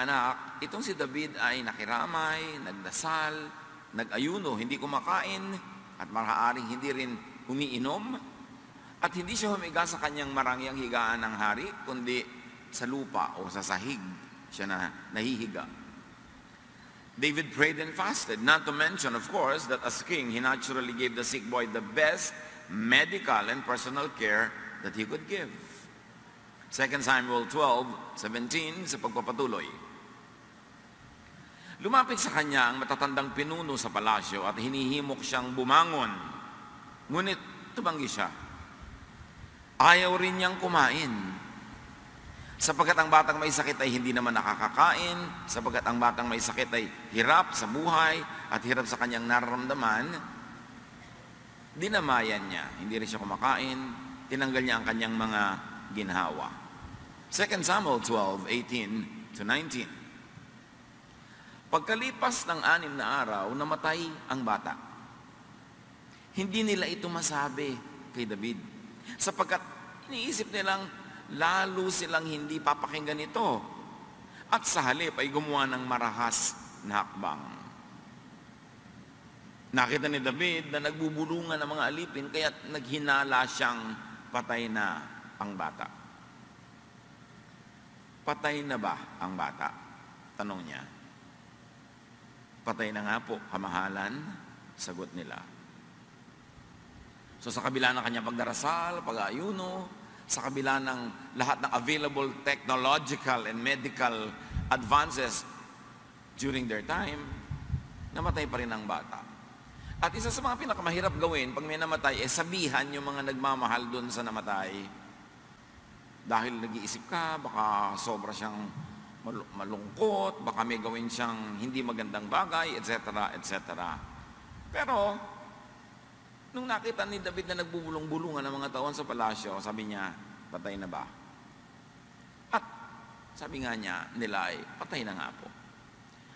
anak, itong si David ay nakiramay, nagdasal, nag-ayuno, hindi kumakain, at maaaring hindi rin umiinom, at hindi siya humiga sa kanyang marangyang higaan ng hari, kundi sa lupa o sa sahig siya na nahihiga. David prayed and fasted, not to mention, of course, that as king, he naturally gave the sick boy the best medical and personal care that he could give. 2 Samuel 12:17 sa pagpapatuloy. Lumapit sa kanya ang matatandang pinuno sa palasyo at hinihimok siyang bumangon. Ngunit tumanggi siya. Ayaw rin niyang kumain. Sapagkat ang batang may sakit ay hindi naman nakakakain, sapagkat ang batang may sakit ay hirap sa buhay at hirap sa kanyang nararamdaman, dinamayan niya. Hindi rin siya kumakain, tinanggal niya ang kanyang mga ginhawa. 2 Samuel 12:18-19. Pagkalipas ng 6 na araw, namatay ang bata. Hindi nila ito masabi kay David, sapagkat iniisip nilang lalo silang hindi papakinggan ito, at sa halip ay gumawa ng marahas na hakbang. Nakita ni David na nagbubulungan ng mga alipin, kaya't naghinala siyang patay na ang bata. Patay na ba ang bata? Tanong niya. Patay na nga po, kamahalan, sagot nila. So sa kabila ng kanyang pagdarasal, pag-aayuno, sa kabila ng lahat ng available technological and medical advances during their time, namatay pa rin ang bata. At isa sa mga pinakamahirap gawin pag may namatay, sabihan yung mga nagmamahal doon sa namatay. Dahil nag-iisip ka, baka sobra siyang malungkot, baka may gawin siyang hindi magandang bagay, etc., etc. Pero, nung nakita ni David na nagbubulong-bulungan ng mga tauhan sa palasyo, sabi niya, patay na ba? At sabi nga niya, nila ay patay na nga po.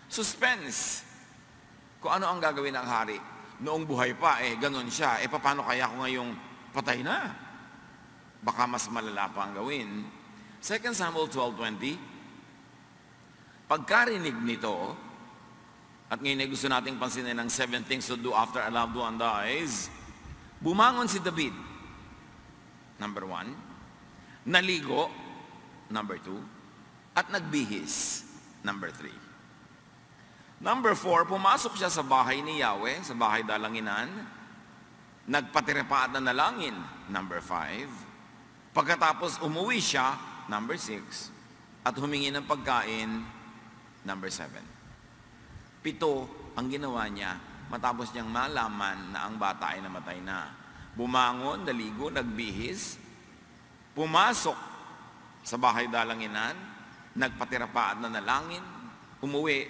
Suspense. Kung ano ang gagawin ng hari. Noong buhay pa, ganun siya. Paano kaya kung ngayong patay na? Baka mas malala pa ang gawin. 2 Samuel 12:20, pagkarinig nito, at ngayon ay gusto nating pansinin ng 7 things to do after a loved one dies, bumangon si David, number 1, naligo, number 2, at nagbihis, number 3. Number 4, pumasok siya sa bahay ni Yahweh, sa bahay dalanginan, nagpatiripa at nanalangin, number 5. Pagkatapos umuwi siya, number 6, at humingi ng pagkain, number 7. 7 ang ginawa niya matapos niyang malaman na ang bata ay namatay na. Bumangon, naligo, nagbihis, pumasok sa bahay dalanginan, nagpatiripa at nanalangin, umuwi,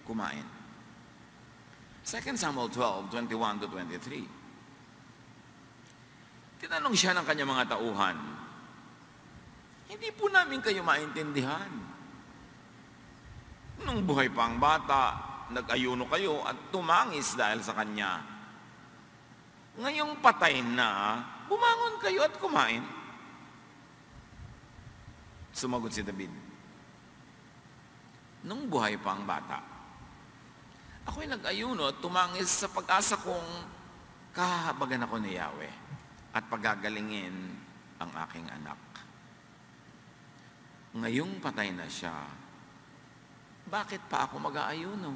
kumain. 2 Samuel 12:21-23. Tinanong siya ng kanyang mga tauhan, hindi po namin kayo maintindihan. Nung buhay pa ang bata, nag-ayuno kayo at tumangis dahil sa kanya. Ngayong patay na, bumangon kayo at kumain. Sumagot si David, nung buhay pa ang bata, ako'y nag-ayuno at tumangis sa pag-asa kong kahabagan ako ni Yahweh at pagagalingin ang aking anak. Ngayong patay na siya, bakit pa ako mag-aayuno?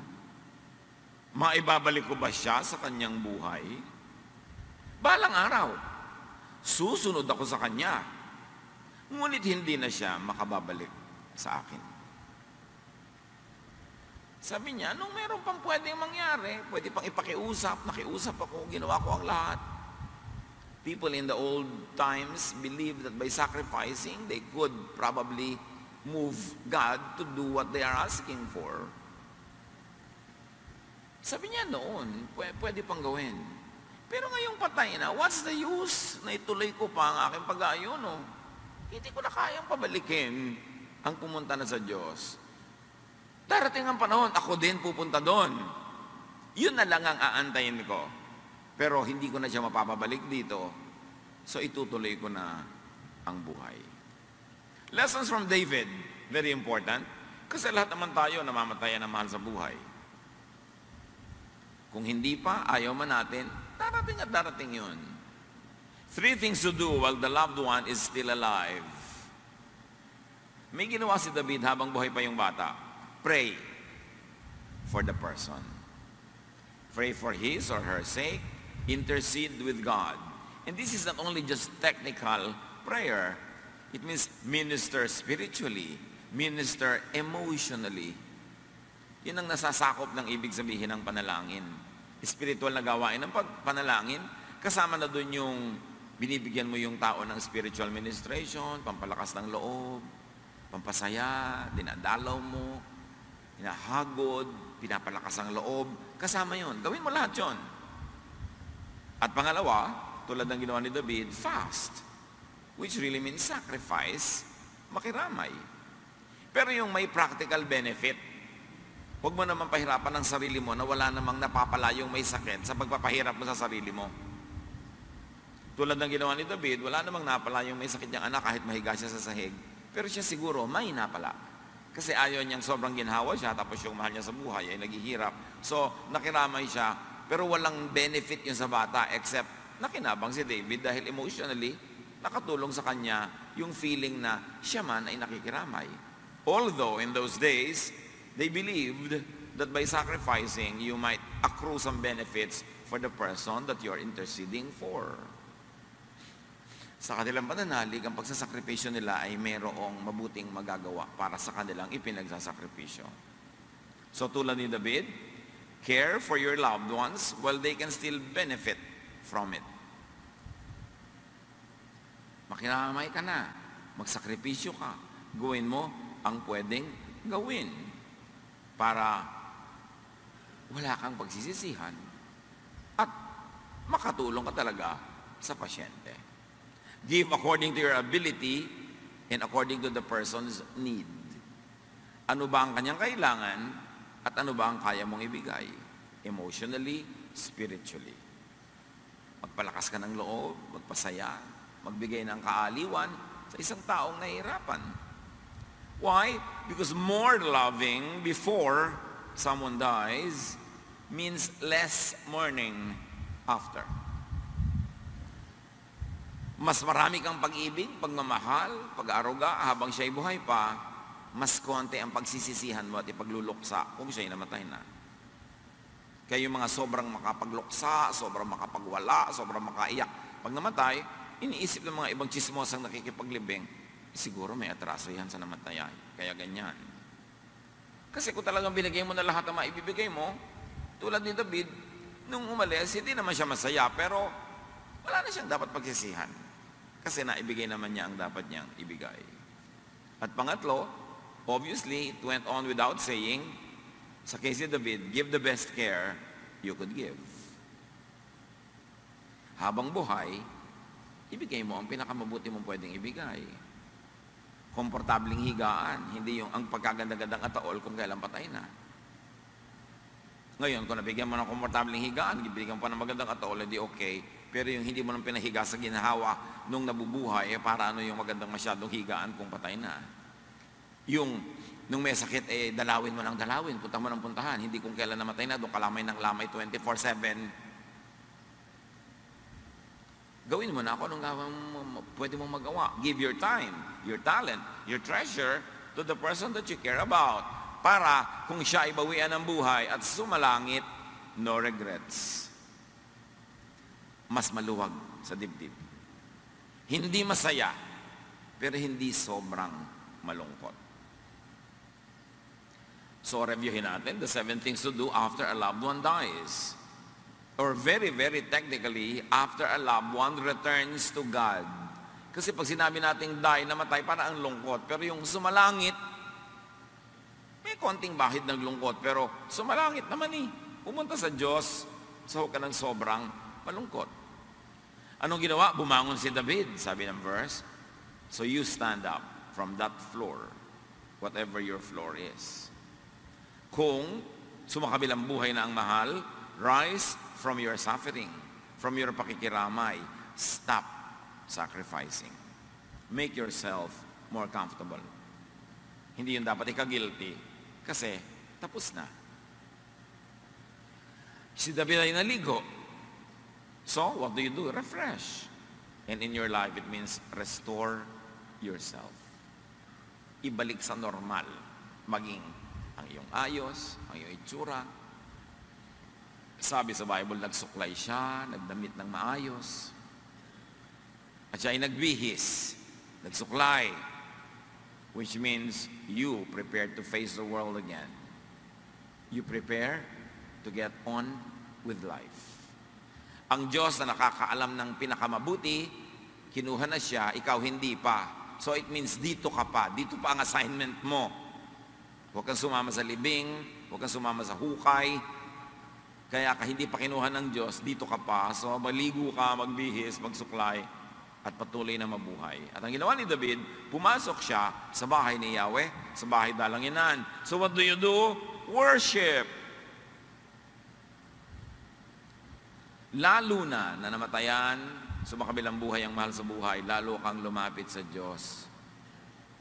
Maibabalik ko ba siya sa kanyang buhay? Balang araw, susunod ako sa kanya, ngunit hindi na siya makababalik sa akin. Sabi niya, nung meron pang pwedeng mangyari, pwede pang ipakiusap, nakiusap ako, ginawa ko ang lahat. People in the old times believed that by sacrificing, they could probably move God to do what they are asking for. Sabi niya noon, pwede pang gawin. Pero ngayong patay na, what's the use na ituloy ko pa ang aking pag-aayuno? Hindi ko na kayang pabalikin ang pumunta na sa Diyos. Darating ang panahon, ako din pupunta doon. Yun na lang ang aantayin ko. Pero hindi ko na siya mapapabalik dito. So itutuloy ko na ang buhay. Lessons from David, very important. Kasi lahat naman tayo namamatayan ng mahal sa buhay. Kung hindi pa, ayaw man natin, darating at darating yun. 3 things to do while the loved one is still alive. May ginawa si David habang buhay pa yung bata. Pray for the person. Pray for his or her sake. Intercede with God. And this is not only just technical prayer. It means minister spiritually, minister emotionally. Yun ang nasasakop ng ibig sabihin ng panalangin. Spiritual na gawain ng panalangin, kasama na doon yung binibigyan mo yung tao ng spiritual ministration, pampalakas ng loob, pampasaya, dinadalaw mo, hinahagod, pinapalakas ang loob, kasama yun. Gawin mo lahat yun. At pangalawa, tulad ng ginawa ni David, fast, which really means sacrifice, makiramay. Pero yung may practical benefit, huwag mo naman pahirapan ng sarili mo na wala namang napapala yung may sakit sa pagpapahirap mo sa sarili mo. Tulad ng ginawa ni David, wala namang napala yung may sakit niyang anak kahit mahiga siya sa sahig. Pero siya siguro may napala. Kasi ayaw niyang sobrang ginhawa siya, tapos yung mahal niya sa buhay ay naghihirap. So, nakiramay siya, pero walang benefit yun sa bata except nakinabang si David dahil emotionally, nakatulong sa kanya yung feeling na siya man ay nakikiramay. Although in those days, they believed that by sacrificing, you might accrue some benefits for the person that you're interceding for. Sa kanilang pananalig, ang pagsasakripisyo nila ay mayroong mabuting magagawa para sa kanilang ipinagsasakripisyo. So tulad ni David, care for your loved ones while they can still benefit from it. Makiramay ka na, magsakripisyo ka, gawin mo ang pwedeng gawin para wala kang pagsisisihan at makatulong ka talaga sa pasyente. Give according to your ability and according to the person's need. Ano ba ang kanyang kailangan at ano ba ang kaya mong ibigay? Emotionally, spiritually. Magpalakas ka ng loob, magpasaya, magbigay ng kaaliwan sa isang taong nahihirapan. Why? Because more loving before someone dies means less mourning after. Mas marami kang pag-ibig, pagmamahal, pag-aaruga habang siya'y buhay pa, mas konti ang pagsisisihan mo at ipagluluksa kung siya'y namatay na. Kaya yung mga sobrang makapagluksa, sobrang makapagwala, sobrang makaiyak, pag namatay, iniisip ng mga ibang chismosang nakikipaglibing, siguro may atraso yan sa namatayan, kaya ganyan. Kasi kung talagang binigay mo na lahat ng maibibigay mo, tulad ni David, nung umalis, hindi naman siya masaya, pero wala na siyang dapat pagsisihan. Kasi naibigay naman niya ang dapat niyang ibigay. At pangatlo, obviously, it went on without saying, sa case ni David, give the best care you could give. Habang buhay, ibigay mo ang pinakamabuti mong pwedeng ibigay. Komportabling higaan, hindi yung ang pagkaganda-gandang ataol kung kailan patay na. Ngayon, kung nabigyan mo ng komportabling higaan, ibigyan pa ng magandang ataol, hindi okay. Pero yung hindi mo nang pinahiga sa ginhawa nung nabubuhay, para ano yung magandang masyadong higaan kung patay na. Yung nung may sakit, dalawin mo ng dalawin, punta mo ng puntahan. Hindi kung kailan namatay na, doon kalamay ng lamay 24/7. Gawin mo na ako anong pwede mong magawa. Give your time, your talent, your treasure to the person that you care about. Para kung siya ay bawian ng buhay at sumalangit, no regrets. Mas maluwag sa dibdib. Hindi masaya, pero hindi sobrang malungkot. So, reviewin natin the 7 things to do after a loved one dies. Or very, very technically, after a loved one returns to God. Kasi pag sinabi nating die, namatay, para ang lungkot. Pero yung sumalangit, may konting bahid ng lungkot. Pero sumalangit naman pumunta sa Diyos, so huwag ka ng sobrang malungkot. Anong ginawa? Bumangon si David, sabi ng verse. So you stand up from that floor, whatever your floor is. Kung sumakabilang buhay na ang mahal, rise from your suffering, from your pakikiramay. Stop sacrificing. Make yourself more comfortable. Hindi yun dapat ika-guilty kasi tapos na. Si David ay naligo. So, what do you do? Refresh. And in your life, it means restore yourself. Ibalik sa normal. Maging ang iyong ayos, ang iyong itsura. Sabi sa Bible, nagsuklay siya, nagdamit ng maayos. At siya ay nagbihis, nagsuklay. Which means you prepare to face the world again. You prepare to get on with life. Ang Diyos na nakakaalam ng pinakamabuti, kinuha na siya, ikaw hindi pa. So it means dito ka pa, dito pa ang assignment mo. Huwag kang sumama sa libing, huwag kang sumama sa hukay. Kaya ka hindi pa kinuha ng Diyos, dito ka pa. So maligo ka, magbihis, magsuklay, at patuloy na mabuhay. At ang ginawa ni David, pumasok siya sa bahay ni Yahweh, sa bahay dalanginan. So what do you do? Worship. Lalo na namatayan, sumakabilang buhay ang mahal sa buhay, lalo kang lumapit sa Diyos.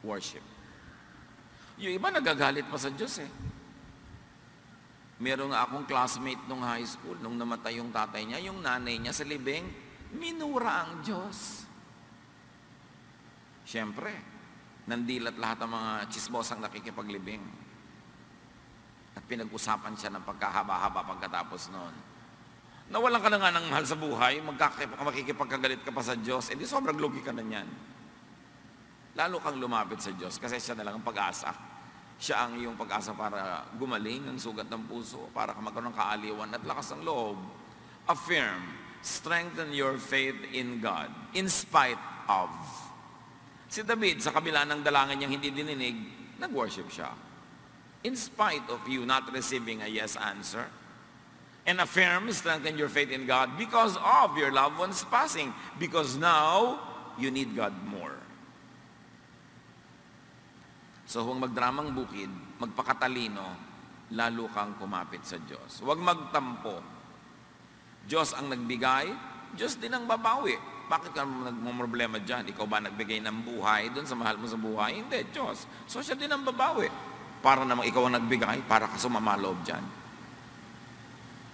Worship. Yung iba nagagalit pa sa Diyos eh. Meron nga akong classmate nung high school, nung namatay yung tatay niya, yung nanay niya sa libing, minura ang Diyos. Siyempre, nandilat lahat ng mga chismosang nakikipaglibing. At pinag-usapan siya ng pagkahaba-haba pagkatapos noon. Nawalan ka na nga ng mahal sa buhay, makikipagkagalit ka pa sa Diyos, edi sobrang lugi ka na niyan. Lalo kang lumapit sa Diyos kasi siya na lang ang pag-asa. Siya ang iyong pag-asa para gumaling ang sugat ng puso, para ka magkaroon ng kaaliwan at lakas ng loob. Affirm, strengthen your faith in God, in spite of. Si David, sa kabila ng dalangin niyang hindi dininig, nag-worship siya. In spite of you not receiving a yes answer. And affirm, strengthen your faith in God because of your loved ones passing. Because now, you need God more. So, huwag magdramang bukid, magpakatalino, lalo kang kumapit sa Diyos. Huwag magtampo. Diyos ang nagbigay, Diyos din ang babawi. Bakit ka nagmumroblema dyan? Ikaw ba nagbigay ng buhay doon sa mahal mo sa buhay? Hindi, Diyos. So, siya din ang babawi. Para namang ikaw ang nagbigay, para ka sumamaloob dyan.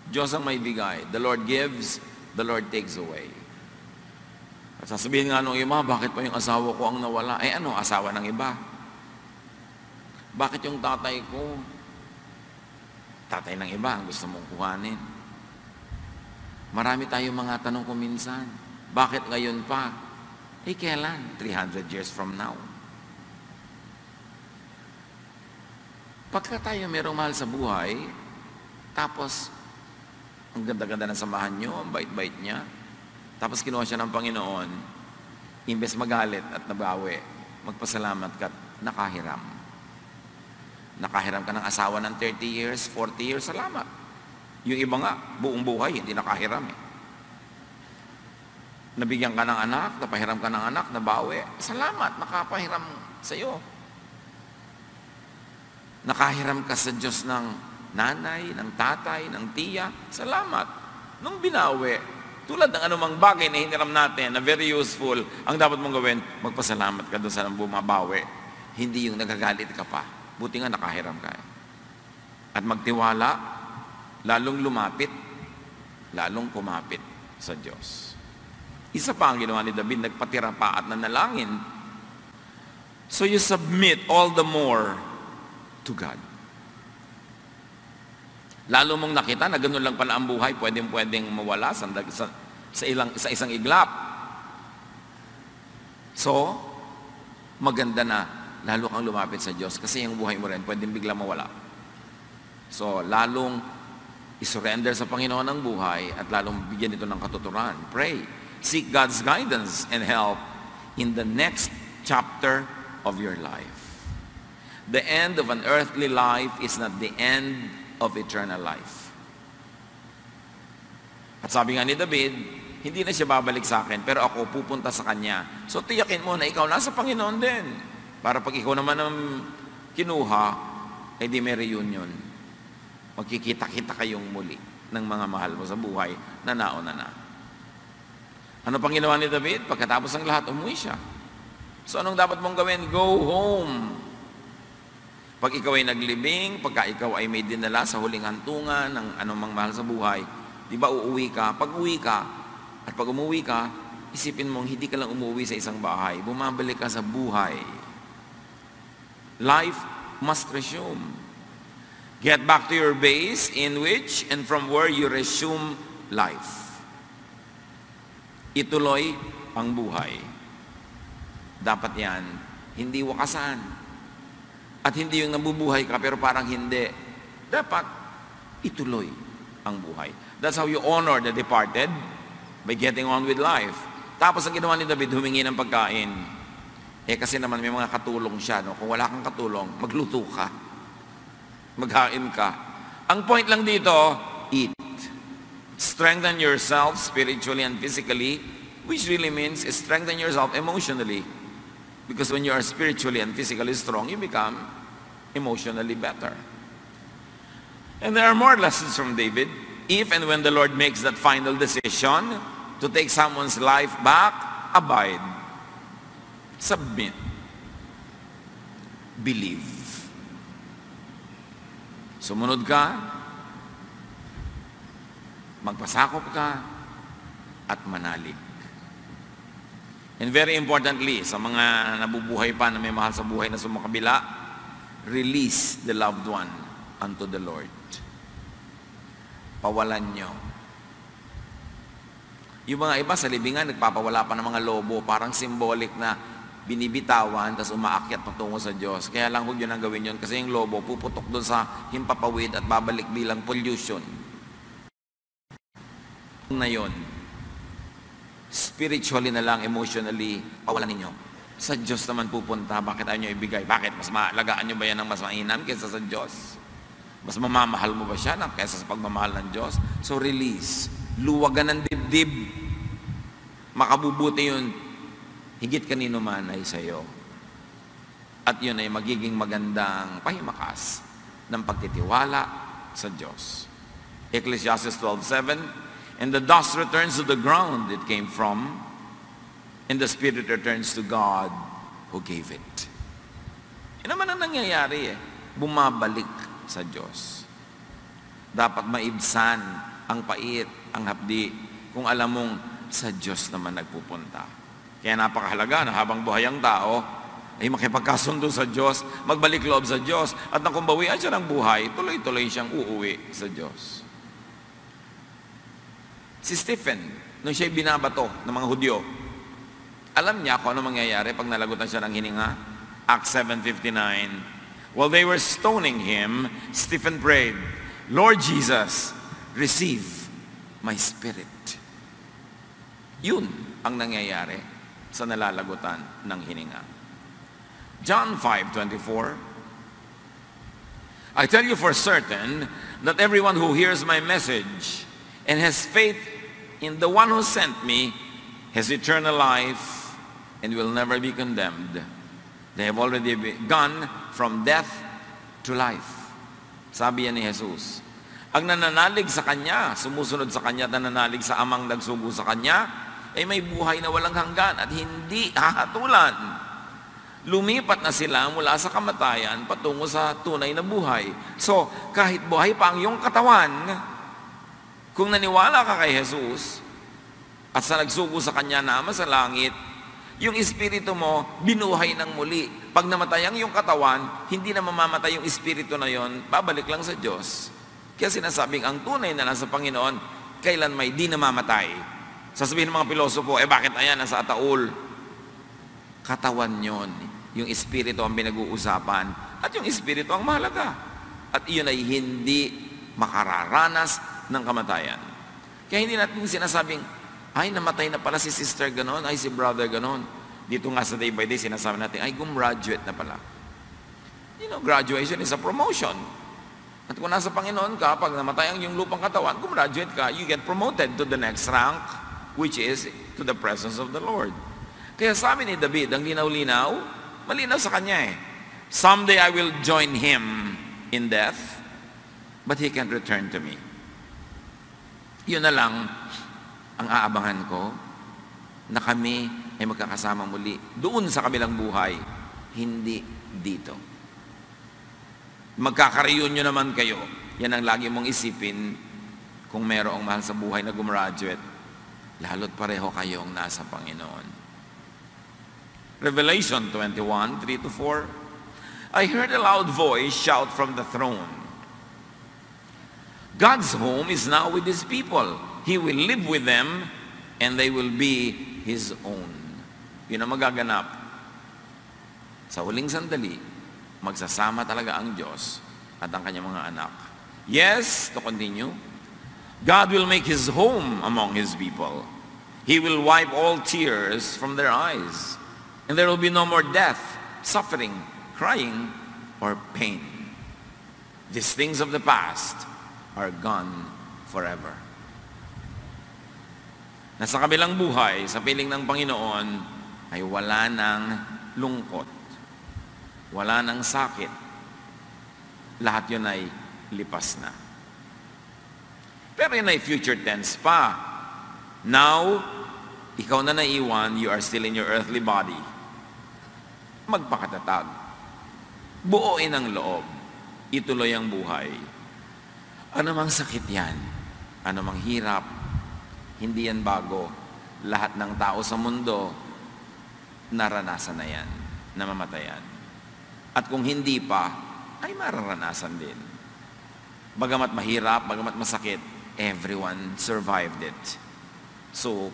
Diyos ang may bigay. The Lord gives, the Lord takes away. At sasabihin nga nung iba, bakit pa yung asawa ko ang nawala? Eh ano, asawa ng iba? Bakit yung tatay ko? Tatay ng iba, ang gusto mong kuhanin. Marami tayong mga tanong ko minsan. Bakit ngayon pa? Eh kailan? 300 years from now. Pagka tayo merong mahal sa buhay, tapos ang ganda-ganda ng samahan nyo, ang bait-bait niya. Tapos kinuha siya ng Panginoon, imbes magalit at nabawi, magpasalamat ka at nakahiram. Nakahiram ka ng asawa ng 30 years, 40 years, salamat. Yung iba nga, buong buhay, hindi nakahiram eh. Nabigyan ka ng anak, napahiram ka ng anak, nabawi, salamat, nakapahiram sa iyo. Nakahiram ka sa Diyos ng nanay, ng tatay, ng tiya, salamat. Nung binawi, tulad ng anumang bagay na hiniram natin na very useful, ang dapat mong gawin, magpasalamat ka doon sa bumabawi. Hindi yung nagagalit ka pa. Buti nga nakahiram ka. At magtiwala, lalong lumapit, lalong kumapit sa Diyos. Isa pa ang ginawa ni David, nagpatira pa at nanalangin. So you submit all the more to God. Lalo mong nakita na ganun lang pala ang buhay, pwedeng mawala sa isang iglap. So, maganda na lalo kang lumapit sa Diyos kasi yung buhay mo rin pwedeng bigla mawala. So, lalong isurrender sa Panginoon ang buhay at lalong bigyan ito ng katuturan. Pray. Seek God's guidance and help in the next chapter of your life. The end of an earthly life is not the end of eternal life. At sabi nga ni David, hindi na siya babalik sa akin, pero ako pupunta sa kanya. So tiyakin mo na ikaw nasa Panginoon din. Para pag ikaw naman ang kinuha, eh di may reunion. Magkikita-kita kayong muli ng mga mahal mo sa buhay na nauna na. Ano pang ginawa ni David? Pagkatapos ng lahat, umuwi siya. So anong dapat mong gawin? Go home. Pag ikaw ay naglibing, pagka ikaw ay may dinala sa huling hantungan ng anumang mahal sa buhay, di ba uuwi ka? Pag uwi ka, at pag umuwi ka, isipin mong hindi ka lang umuwi sa isang bahay, bumabalik ka sa buhay. Life must resume. Get back to your base in which and from where you resume life. Ituloy ang buhay. Dapat yan, hindi wakasan. At hindi yung nabubuhay ka pero parang hindi. Dapat ituloy ang buhay. That's how you honor the departed, by getting on with life. Tapos ang ginawa ni David, humingi ng pagkain. Kasi naman may mga katulong siya. No? Kung wala kang katulong, magluto ka. Maghain ka. Ang point lang dito, eat. Strengthen yourself spiritually and physically, which really means strengthen yourself emotionally. Because when you are spiritually and physically strong, you become emotionally better. And there are more lessons from David. If and when the Lord makes that final decision to take someone's life back, abide. Submit. Believe. Sumunod ka, magpasakop ka, at manalig. And very importantly, sa mga nabubuhay pa na may mahal sa buhay na sumakabila, release the loved one unto the Lord. Pawalan nyo. Yung mga iba sa libingan, nagpapawala pa ng mga lobo, parang symbolic na binibitawan, tapos umaakyat patungo sa Diyos. Kaya lang huwag yun ang gawin yun, kasi yung lobo puputok doon sa himpapawid at babalik bilang pollution. Na yun, spiritually na lang, emotionally, pawalan ninyo. Sa Diyos naman pupunta, bakit ayaw nyo ibigay? Bakit? Mas maalagaan nyo ba yan ng mas mainam kaysa sa Diyos? Mas mamamahal mo ba siya kaysa sa pagmamahal ng Diyos? So release. Luwagan ng dibdib. Makabubuti yun. Higit kanino man ay sa iyo. At yun ay magiging magandang pahimakas ng pagtitiwala sa Diyos. Ecclesiastes 12:7, and the dust returns to the ground it came from, and the spirit returns to God who gave it. Yan naman ang nangyayari bumabalik sa Diyos. Dapat maibsan ang pait, ang hapdi, kung alam mong sa Diyos naman nagpupunta. Kaya napakahalaga na habang buhay ang tao, ay makipagkasundo sa Diyos, magbalik loob sa Diyos, at nang kumbawian siya ng buhay, tuloy-tuloy siyang uuwi sa Diyos. Si Stephen, nung siya'y binabato ng mga Hudyo, alam niya kung ano mangyayari pag nalagutan siya ng hininga? Acts 7:59. While they were stoning him, Stephen prayed, Lord Jesus, receive my spirit. Yun ang nangyayari sa nalalagutan ng hininga. John 5:24, I tell you for certain that everyone who hears my message and has faith in the one who sent me has eternal life and will never be condemned. They have already gone from death to life. Sabi yan ni Jesus. Ang nananalig sa Kanya, sumusunod sa Kanya at nananalig sa Amang nagsugo sa Kanya, ay may buhay na walang hanggan at hindi hahatulan. Lumipat na sila mula sa kamatayan patungo sa tunay na buhay. So, kahit buhay pa ang iyong katawan, kung naniwala ka kay Jesus at sa nagsugo sa Kanya na Ama sa langit, yung espiritu mo binuhay ng muli. Pag namatay ang iyong katawan, hindi na mamamatay yung espiritu na yon, babalik lang sa Diyos. Kaya sinasabing ang tunay na nasa Panginoon, kailan may di namamatay. Sasabihin ng mga pilosopo, bakit ayan, nasa ataul? Katawan yon, yung espiritu ang pinag-uusapan, at yung espiritu ang mahalaga. At iyon ay hindi makararanas ng kamatayan. Kaya hindi natin sinasabing, ay, namatay na pala si sister ganon, ay, si brother ganon. Dito nga sa day by day, sinasabi natin, ay, gumraduate na pala. You know, graduation is a promotion. At kung nasa Panginoon ka, pag namatay ang iyong lupang katawan, gumraduate ka, you get promoted to the next rank, which is to the presence of the Lord. Kaya sabi ni David, ang linaw-linaw, malinaw sa kanya someday I will join him in death, but he can return to me. Yun na lang ang aabangan ko, na kami ay magkakasama muli doon sa kabilang buhay, hindi dito. Magkaka-reunion naman kayo. Yan ang lagi mong isipin kung merong mahal sa buhay na gumraduate. Lalo't pareho kayong nasa Panginoon. Revelation 21, 3-4. I heard a loud voice shout from the throne. God's home is now with His people. He will live with them and they will be His own. Yun ang magaganap. Sa huling sandali, magsasama talaga ang Diyos at ang kanyang mga anak. Yes, to continue, God will make His home among His people. He will wipe all tears from their eyes. And there will be no more death, suffering, crying, or pain. These things of the past are gone forever. Nasa kabilang buhay, sa piling ng Panginoon, ay wala ng lungkot. Wala ng sakit. Lahat yun ay lipas na. Pero yun ay future tense pa. Now, ikaw na naiwan, you are still in your earthly body. Magpakatatag. Buuin ang loob. Ituloy ang buhay. Ano mang sakit yan, ano mang hirap, hindi yan bago. Lahat ng tao sa mundo, naranasan na yan, namamatayan. At kung hindi pa, ay mararanasan din. Bagamat mahirap, bagamat masakit, everyone survived it. So,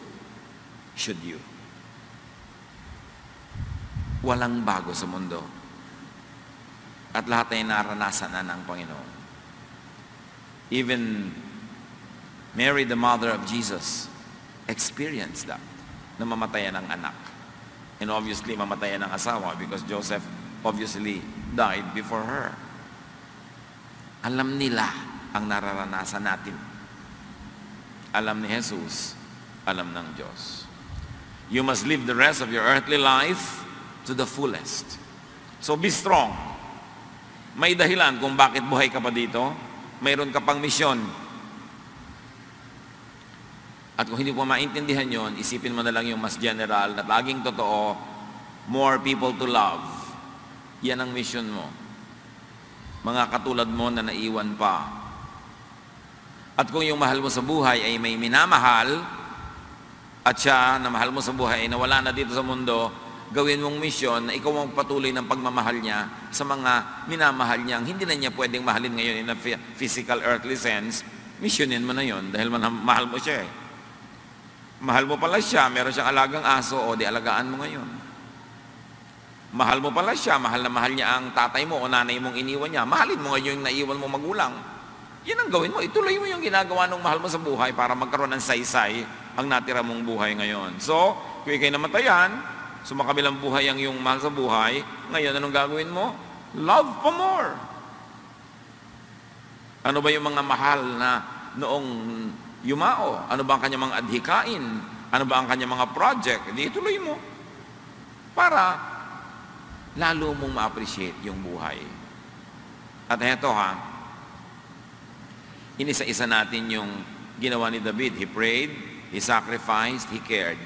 should you. Walang bago sa mundo. At lahat ay naranasan na ng Panginoon. Even Mary, the mother of Jesus, experienced that. Namamatayan ng anak. And obviously, mamatayan ng asawa because Joseph obviously died before her. Alam nila ang nararanasan natin. Alam ni Jesus, alam ng Diyos. You must live the rest of your earthly life to the fullest. So be strong. May dahilan kung bakit buhay ka pa dito. Mayroon ka pang misyon. At kung hindi mo maintindihan yon, isipin mo na lang yung mas general na laging totoo, more people to love. Yan ang mission mo. Mga katulad mo na naiwan pa. At kung yung mahal mo sa buhay ay may minamahal, at siya na mahal mo sa buhay ay nawala na dito sa mundo, gawin mong misyon na ikaw ang patuloy ng pagmamahal niya sa mga minamahal niyang hindi na niya pwedeng mahalin ngayon in a physical, earthly sense. Missionin mo na yon dahil mahal mo siya eh. Mahal mo pala siya, meron siyang alagang aso, o di alagaan mo ngayon. Mahal mo pala siya, mahal na mahal niya ang tatay mo o nanay mong iniwan niya, mahalin mo ngayon yung naiwan mo magulang. Yan ang gawin mo, ituloy mo yung ginagawa ng mahal mo sa buhay para magkaroon ng saysay ang natira mong buhay ngayon. So, kung ikay namatayan, sumakabilang buhay ang iyong mahal sa buhay, ngayon anong gagawin mo? Love pa more. Ano ba yung mga mahal na noong yumao? Ano ba ang kanyang mga adhikain? Ano ba ang kanyang mga project? Hindi ituloy mo. Para lalo mong ma-appreciate yung buhay. At heto inisa-isa natin yung ginawa ni David. He prayed, he sacrificed, he cared.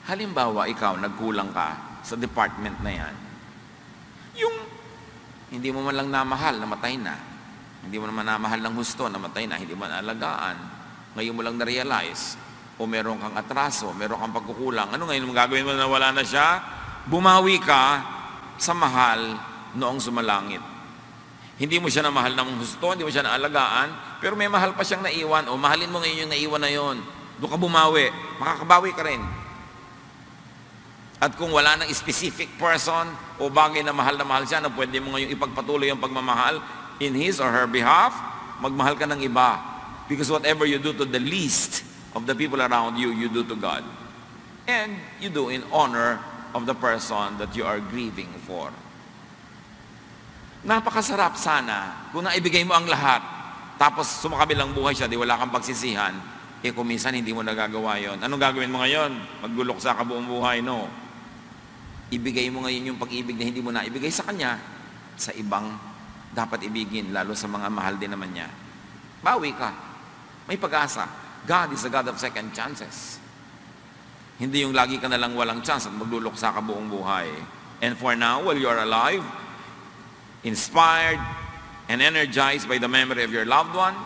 Halimbawa, ikaw, nagkulang ka sa department na yan. Yung hindi mo man lang namahal, namatay na. Hindi mo naman namahal ng husto, namatay na. Hindi mo alagaan. Ngayon mo lang na-realize. O meron kang atraso, meron kang pagkukulang. Ano ngayon mo gagawin mo na wala na siya? Bumawi ka sa mahal noong sumalangit. Hindi mo siya namahal ng husto, hindi mo siya naalagaan, pero may mahal pa siyang naiwan. O mahalin mo ngayon yung naiwan na yon. Doon ka bumawi. Makakabawi ka rin. At kung wala ng specific person o bagay na mahal siya na pwede mo ngayong ipagpatuloy ang pagmamahal in his or her behalf, magmahal ka ng iba. Because whatever you do to the least of the people around you, you do to God. And you do in honor of the person that you are grieving for. Napakasarap sana kung naibigay mo ang lahat, tapos sumakabilang buhay siya, di wala kang pagsisihan, kung minsan hindi mo nagagawa yon. Anong gagawin mo ngayon? Maggulok sa kabuong buhay? No. Ibigay mo ngayon yung pag-ibig na hindi mo na ibigay sa kanya sa ibang dapat ibigin, lalo sa mga mahal din naman niya. Bawi ka. May pag-asa. God is a God of second chances. Hindi yung lagi ka na lang walang chance at magluluksa ka buong buhay. And for now, while you are alive, inspired, and energized by the memory of your loved one,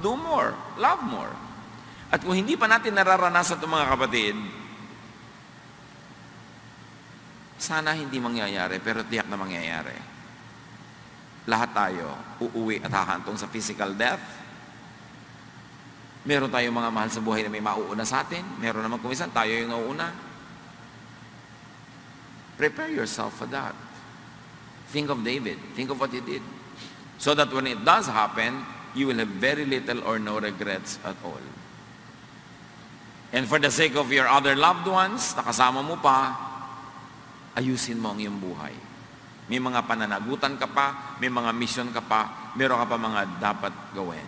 do more, love more. At kung hindi pa natin nararanasan itong mga kapatid, sana hindi mangyayari, pero tiyak na mangyayari. Lahat tayo uuwi at hahantong sa physical death. Meron tayong mga mahal sa buhay na may mauuna sa atin. Meron naman kumisan, tayo yung nauuna. Prepare yourself for that. Think of David. Think of what he did. So that when it does happen, you will have very little or no regrets at all. And for the sake of your other loved ones, nakasama mo pa, ayusin mo ang iyong buhay. May mga pananagutan ka pa, may mga mission ka pa, meron ka pa mga dapat gawin.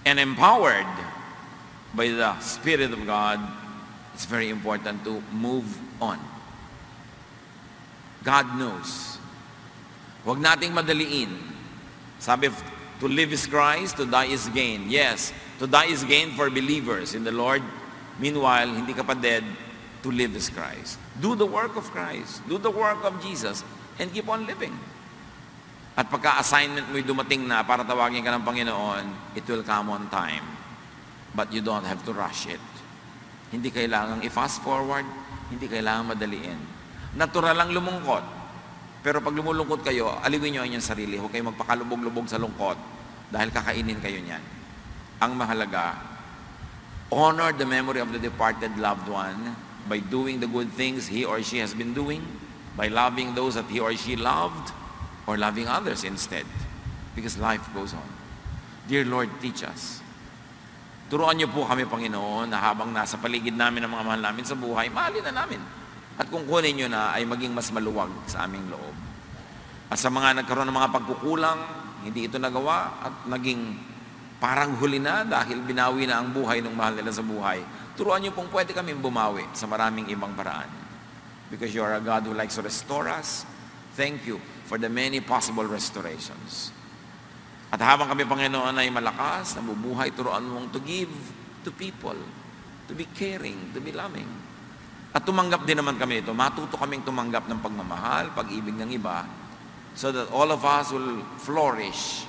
And empowered by the Spirit of God, it's very important to move on. God knows. Huwag nating madaliin. Sabi, to live is Christ, to die is gain. Yes, to die is gain for believers in the Lord. Meanwhile, hindi ka pa dead, to live is Christ. Do the work of Christ. Do the work of Jesus and keep on living. At pagka-assignment mo'y dumating na para tawagin ka ng Panginoon, it will come on time. But you don't have to rush it. Hindi kailangang i-fast forward, hindi kailangang madaliin. Natural lang lumungkot. Pero pag lumulungkot kayo, aliwin nyo ang inyong sarili. Huwag kayong magpakalubog-lubog sa lungkot dahil kakainin kayo niyan. Ang mahalaga, honor the memory of the departed loved one by doing the good things he or she has been doing, by loving those that he or she loved, or loving others instead. Because life goes on. Dear Lord, teach us. Turuan niyo po kami, Panginoon, na habang nasa paligid namin ang mga mahal namin sa buhay, mahalin na namin. At kung kunin niyo na, ay maging mas maluwag sa aming loob. At sa mga nagkaroon ng mga pagkukulang, hindi ito nagawa, at naging parang huli na dahil binawi na ang buhay ng mahal nila sa buhay, turuan niyo pong pwede kami bumawi sa maraming ibang paraan. Because you are a God who likes to restore us. Thank you for the many possible restorations. At habang kami, Panginoon, ay malakas, nabubuhay, turuan mong to give to people, to be caring, to be loving. At tumanggap din naman kami ito. Matuto kaming tumanggap ng pagmamahal, pag-ibig ng iba, so that all of us will flourish,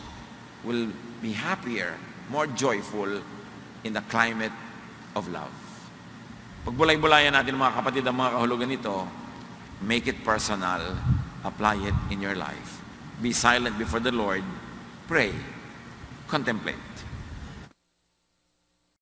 will be happier, more joyful in the climate of love. Pagbulay-bulayan natin mga kapatid ang mga kahulugan nito, make it personal, apply it in your life. Be silent before the Lord, pray, contemplate.